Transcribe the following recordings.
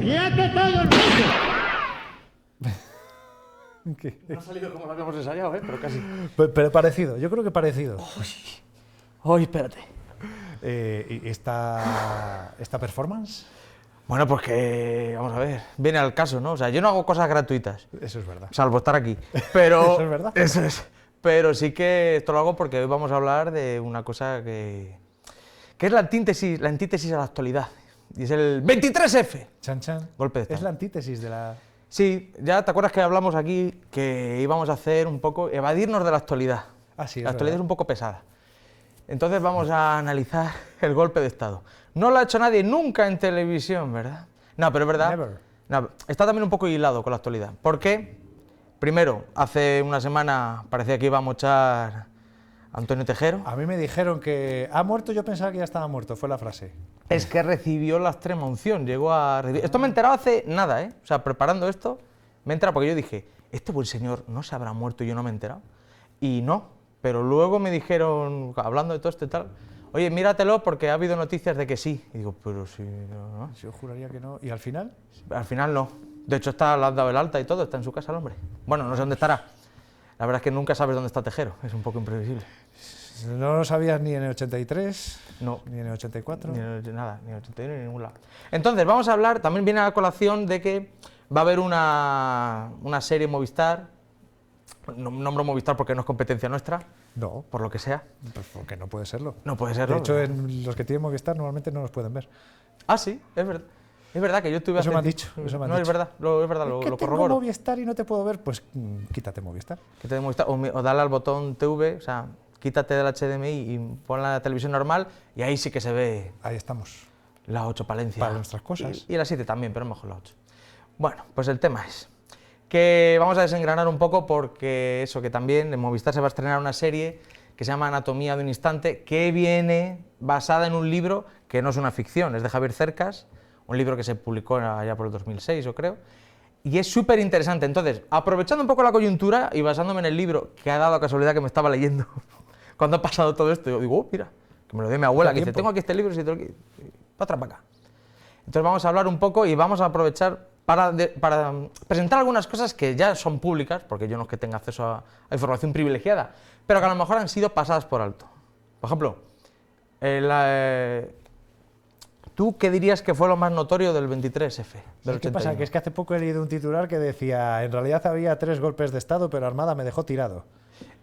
¡Quieto todo el mundo! ¿Qué? No ha salido como lo habíamos ensayado, pero casi. Pero parecido, yo creo que parecido. Uy, espérate. ¿Y esta performance? Bueno, pues que, vamos a ver, viene al caso, ¿no? O sea, yo no hago cosas gratuitas, Eso es verdad. salvo estar aquí, pero... Eso es verdad. Eso es. Pero sí que esto lo hago porque hoy vamos a hablar de una cosa que es la antítesis a la actualidad. Y es el 23F. Chan, chan. Golpe de Es Estado. la antítesis de la... Sí, ya te acuerdas que hablamos aquí que íbamos a hacer un poco, evadirnos de la actualidad. Ah, sí, es La actualidad verdad. es un poco pesada. Entonces vamos a analizar el golpe de Estado. No lo ha hecho nadie nunca en televisión, ¿verdad? No, pero es verdad. Never. No, está también un poco hilado con la actualidad. ¿Por qué? Primero, hace una semana parecía que iba a mochar a Antonio Tejero. A mí me dijeron que ha muerto, yo pensaba que ya estaba muerto, fue la frase. Es que recibió la extrema unción, llegó a recibir... Esto me he enterado hace nada, ¿eh? O sea, preparando esto, me he enterado porque yo dije, este buen señor no se habrá muerto y yo no me he enterado. Y no, pero luego me dijeron, hablando de todo esto y tal, oye, míratelo porque ha habido noticias de que sí. Y digo, pero sí, no. Yo juraría que no. ¿Y al final? Al final no. De hecho, le han dado el alta y todo, está en su casa el hombre. Bueno, no sé dónde estará. La verdad es que nunca sabes dónde está Tejero, es un poco imprevisible. No lo sabías ni en el 83, No. ni en el 84. Ni en nada, ni en el 81 ni en ningún lado. Entonces, vamos a hablar, también viene a la colación de que va a haber una serie Movistar, no nombro Movistar porque no es competencia nuestra, No, por lo que sea. pues porque no puede serlo. No puede serlo. De hecho, los que tienen Movistar normalmente no los pueden ver. Ah, sí, es verdad. Es verdad que yo estuve Eso me han tiempo- dicho, eso me han No, dicho. es verdad, lo Es que lo tengo corroboro. Movistar y no te puedo ver, pues quítate Movistar. Que te dé Movistar, o dale al botón TV, o sea, quítate del HDMI y pon la televisión normal y ahí sí que se ve Ahí estamos. la 8 Palencia. Para nuestras cosas. Y la 7 también, pero mejor la 8. Bueno, pues el tema es que vamos a desengranar un poco porque eso, que también en Movistar se va a estrenar una serie que se llama Anatomía de un instante, que viene basada en un libro que no es una ficción, es de Javier Cercas, un libro que se publicó allá por el 2006, yo creo, y es súper interesante. Entonces, aprovechando un poco la coyuntura y basándome en el libro, que ha dado casualidad que me estaba leyendo cuando ha pasado todo esto, yo digo, mira, que me lo dio mi abuela, que dice, tengo aquí este libro, si te lo quieres, para atrás, para acá. Entonces vamos a hablar un poco y vamos a aprovechar para presentar algunas cosas que ya son públicas, porque yo no es que tenga acceso a información privilegiada, pero que a lo mejor han sido pasadas por alto. Por ejemplo, ¿tú qué dirías que fue lo más notorio del 23F? Del ¿Qué pasa? 81? Que es que hace poco he leído un titular que decía, en realidad había 3 golpes de Estado, pero Armada me dejó tirado.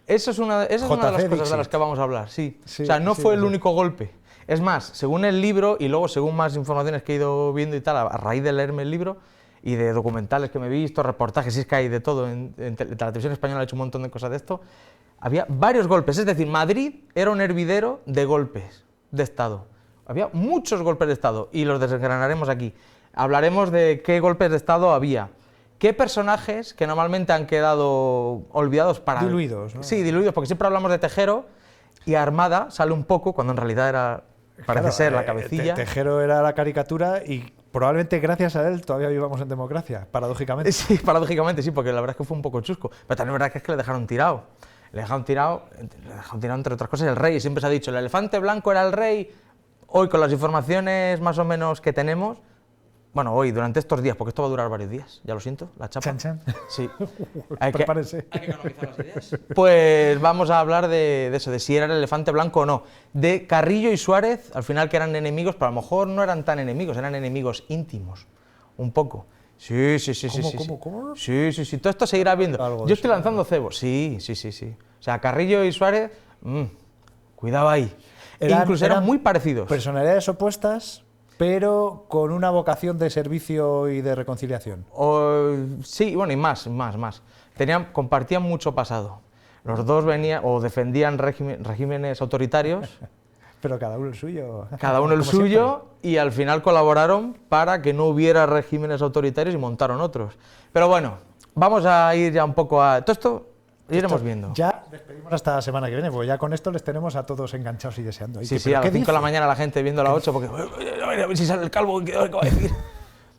Esa es una de las JC cosas de Dixit. las que vamos a hablar, sí. Sí, O sea, no sí, fue el sí. único golpe. Es más, según el libro y luego según más informaciones que he ido viendo y tal, a raíz de leerme el libro y de documentales que me he visto, reportajes, si es que hay de todo, la televisión española ha hecho un montón de cosas de esto, había varios golpes. Es decir, Madrid era un hervidero de golpes de Estado. Había muchos golpes de Estado y los desgranaremos aquí. Hablaremos de qué golpes de Estado había. ¿Qué personajes que normalmente han quedado olvidados para... Diluidos, ¿no? Sí, diluidos, porque siempre hablamos de Tejero y Armada sale un poco, cuando en realidad era, parece Claro, ser, la cabecilla. Tejero era la caricatura y probablemente gracias a él todavía vivamos en democracia, paradójicamente. Sí, paradójicamente sí, porque la verdad es que fue un poco chusco. Pero también es verdad que es que le dejaron tirado. Le dejaron tirado entre otras cosas el rey. Siempre se ha dicho, el elefante blanco era el rey. Hoy, con las informaciones más o menos que tenemos, bueno, hoy, durante estos días, porque esto va a durar varios días, ya lo siento, la chapa. Chan, chan. Sí. Prepárense. Hay que economizar las ideas. Pues vamos a hablar de eso, de si era el elefante blanco o no. De Carrillo y Suárez, al final que eran enemigos, pero a lo mejor no eran tan enemigos, eran enemigos íntimos, un poco. Sí. ¿Cómo? Sí, todo esto se irá viendo. Algo de Yo estoy eso, lanzando cebos, sí. O sea, Carrillo y Suárez, cuidado ahí. Incluso eran muy parecidos. Personalidades opuestas, pero con una vocación de servicio y de reconciliación. Sí, bueno, y más. Compartían mucho pasado. Los dos venían o defendían regímenes autoritarios, Pero cada uno el suyo. cada uno el como suyo, y al final colaboraron para que no hubiera regímenes autoritarios y montaron otros. Pero bueno, vamos a ir ya un poco a... Todo esto iremos viendo. Ya despedimos hasta la semana que viene, porque ya con esto les tenemos a todos enganchados y deseando. Sí, ¿Pero a qué las 5 de la dice? mañana la gente viendo la 8 porque... A ver si sale el calvo, ¿qué va a decir?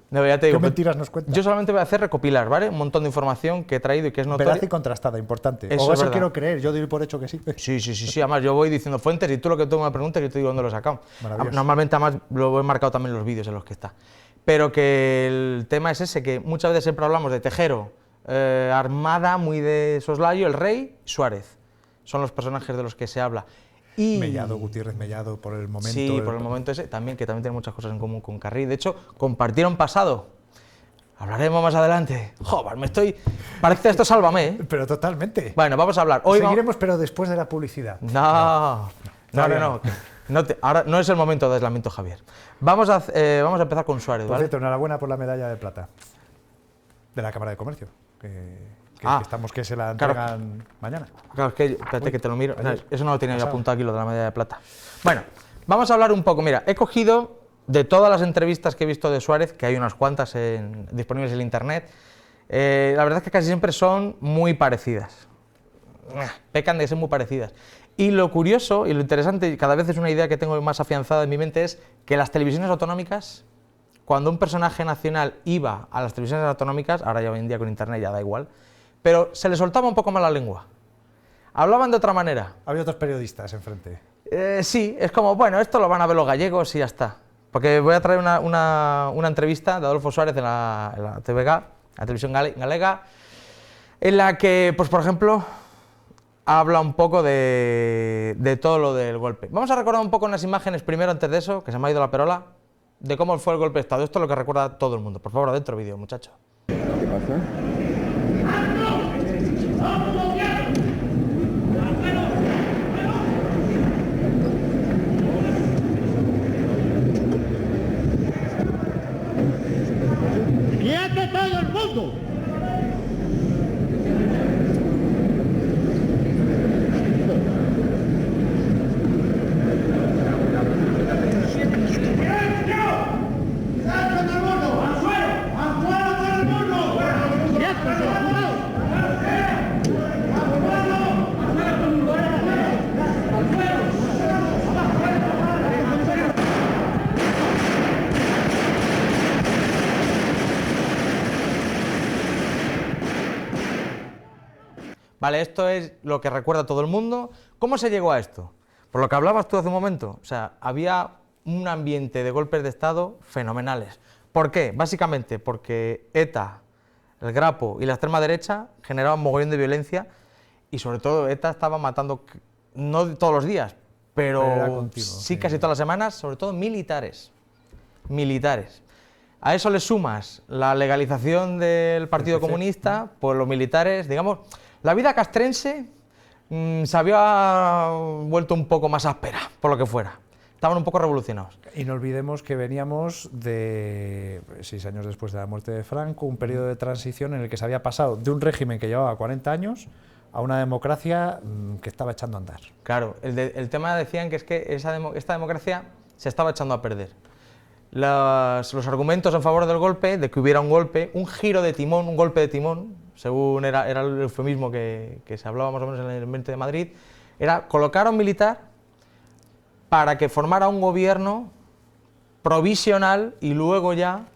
No, ya te digo, ¿Qué mentiras nos cuenta? yo solamente voy a hacer recopilar, ¿vale? Un montón de información que he traído y que es notoria. Veraz y contrastada, importante. Eso O es eso verdad. quiero creer, yo doy por hecho que sí. Sí, además yo voy diciendo fuentes y tú lo que tú me preguntas yo te digo dónde lo he sacado. Maravilloso. Normalmente además lo he marcado también en los vídeos en los que está. pero que el tema es ese, que muchas veces siempre hablamos de Tejero, Armada, muy de soslayo, el Rey, Suárez. Son los personajes de los que se habla. Y Mellado, Gutiérrez Mellado, por el momento. sí, por el momento ese, también, que también tiene muchas cosas en común con Carril. De hecho, compartieron pasado. Hablaremos más adelante. Joder, parece que esto sálvame, ¿eh? Pero totalmente. Bueno, vamos a hablar. Hoy seguiremos, pero después de la publicidad. No. Ahora no es el momento de aislamiento, Javier. Vamos a empezar con Suárez, Por ¿vale? cierto, enhorabuena por la medalla de plata de la Cámara de Comercio. Que se la entregan mañana. Claro, es que, espérate que te lo miro. Ayer. Eso no lo tenía yo apuntado aquí, lo de la medalla de plata. Bueno, vamos a hablar un poco. Mira, he cogido de todas las entrevistas que he visto de Suárez, que hay unas cuantas disponibles en internet, la verdad es que casi siempre son muy parecidas. Pecan de ser muy parecidas. Y lo curioso y lo interesante, y cada vez es una idea que tengo más afianzada en mi mente, es que las televisiones autonómicas, cuando un personaje nacional iba a las televisiones autonómicas, ahora ya hoy en día con internet ya da igual, pero se le soltaba un poco más la lengua. Hablaban de otra manera. Había otros periodistas enfrente. Sí, es como, bueno, esto lo van a ver los gallegos y ya está. Porque voy a traer una entrevista de Adolfo Suárez en la TVG, la televisión galega, en la que, pues por ejemplo, habla un poco de todo lo del golpe. Vamos a recordar un poco unas imágenes primero, antes de eso, que se me ha ido la perola, de cómo fue el golpe de Estado. Esto es lo que recuerda todo el mundo. Por favor, adentro vídeo, muchacho. ¿Qué pasa? ¡Quieto todo el mundo! Vale, esto es lo que recuerda todo el mundo. ¿Cómo se llegó a esto? Por lo que hablabas tú hace un momento, o sea, había un ambiente de golpes de Estado fenomenales. ¿Por qué? Básicamente porque ETA, el Grapo y la extrema derecha generaban mogollón de violencia y sobre todo ETA estaba matando, no todos los días, pero continuo, sí casi todas las semanas, sobre todo militares. A eso le sumas la legalización del Partido Comunista, pues los militares, digamos, la vida castrense se había vuelto un poco más áspera, por lo que fuera. Estaban un poco revolucionados. Y no olvidemos que veníamos de 6 años después de la muerte de Franco, un periodo de transición en el que se había pasado de un régimen que llevaba 40 años a una democracia que estaba echando a andar. Claro, el tema decían que es que esta democracia se estaba echando a perder. Los argumentos en favor del golpe, de que hubiera un golpe, un giro de timón, un golpe de timón, según era el eufemismo que se hablaba más o menos en el ambiente de Madrid, era colocar a un militar para que formara un gobierno provisional y luego ya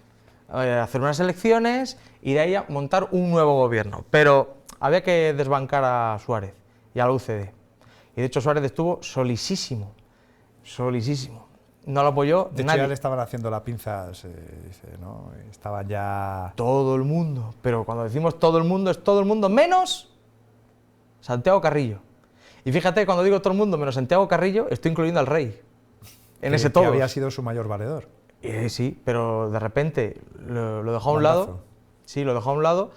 hacer unas elecciones y de ahí a montar un nuevo gobierno. Pero había que desbancar a Suárez y a la UCD. Y de hecho Suárez estuvo solisísimo. No lo apoyó De hecho, nadie. ya le estaban haciendo la pinza, se dice, ¿no? Estaban ya... Todo el mundo. Pero cuando decimos todo el mundo, es todo el mundo menos Santiago Carrillo. Y fíjate, cuando digo todo el mundo menos Santiago Carrillo, estoy incluyendo al rey. En ese todo. Que había sido su mayor valedor. Sí, pero de repente lo dejó a un lado. Sí, lo dejó a un lado.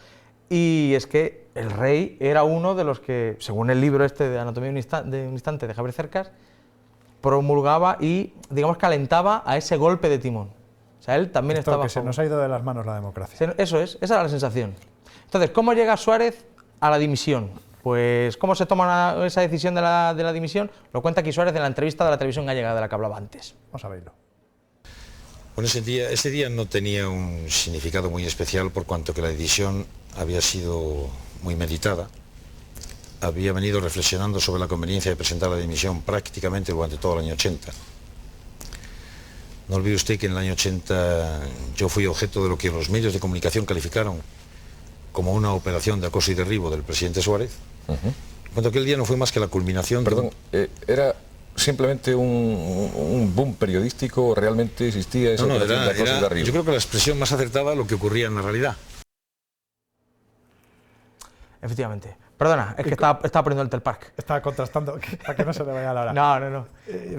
Y es que el rey era uno de los que, según el libro este de Anatomía de un instante de Javier Cercas, promulgaba y, digamos, que alentaba a ese golpe de timón. O sea, él también Esto estaba... que se nos ha ido de las manos la democracia. Eso es, esa era la sensación. Entonces, ¿cómo llega Suárez a la dimisión? Pues, ¿cómo se toma esa decisión de la dimisión? Lo cuenta aquí Suárez en la entrevista de la televisión gallega de la que hablaba antes. Vamos a verlo. Bueno, ese día no tenía un significado muy especial por cuanto que la decisión había sido muy meditada. Había venido reflexionando sobre la conveniencia de presentar la dimisión prácticamente durante todo el año 80. No olvide usted que en el año 80 yo fui objeto de lo que los medios de comunicación calificaron como una operación de acoso y derribo del presidente Suárez. Cuando aquel día no fue más que la culminación... Perdón, era simplemente un boom periodístico o realmente existía esa No, operación de acoso de arriba? yo creo que la expresión más acertada a lo que ocurría en la realidad. Efectivamente. Perdona, es que estaba poniendo el Telpark. Estaba contrastando, para que no se le vaya la hora. No.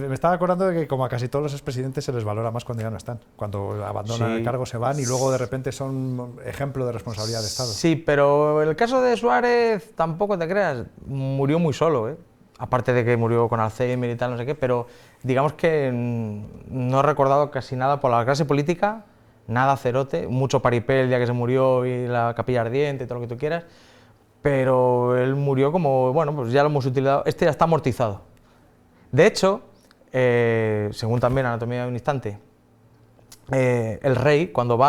Me estaba acordando de que como a casi todos los expresidentes se les valora más cuando ya no están. Cuando abandonan Sí. el cargo se van y luego de repente son ejemplo de responsabilidad de Estado. Sí, pero el caso de Suárez, tampoco te creas, murió muy solo, ¿eh? Aparte de que murió con Alzheimer y tal, no sé qué, pero digamos que no he recordado casi nada por la clase política, nada cerote, mucho paripé el día que se murió y la capilla ardiente y todo lo que tú quieras, pero él murió como, bueno, pues ya lo hemos utilizado, este ya está amortizado. De hecho, según también Anatomía de un instante, el rey, cuando va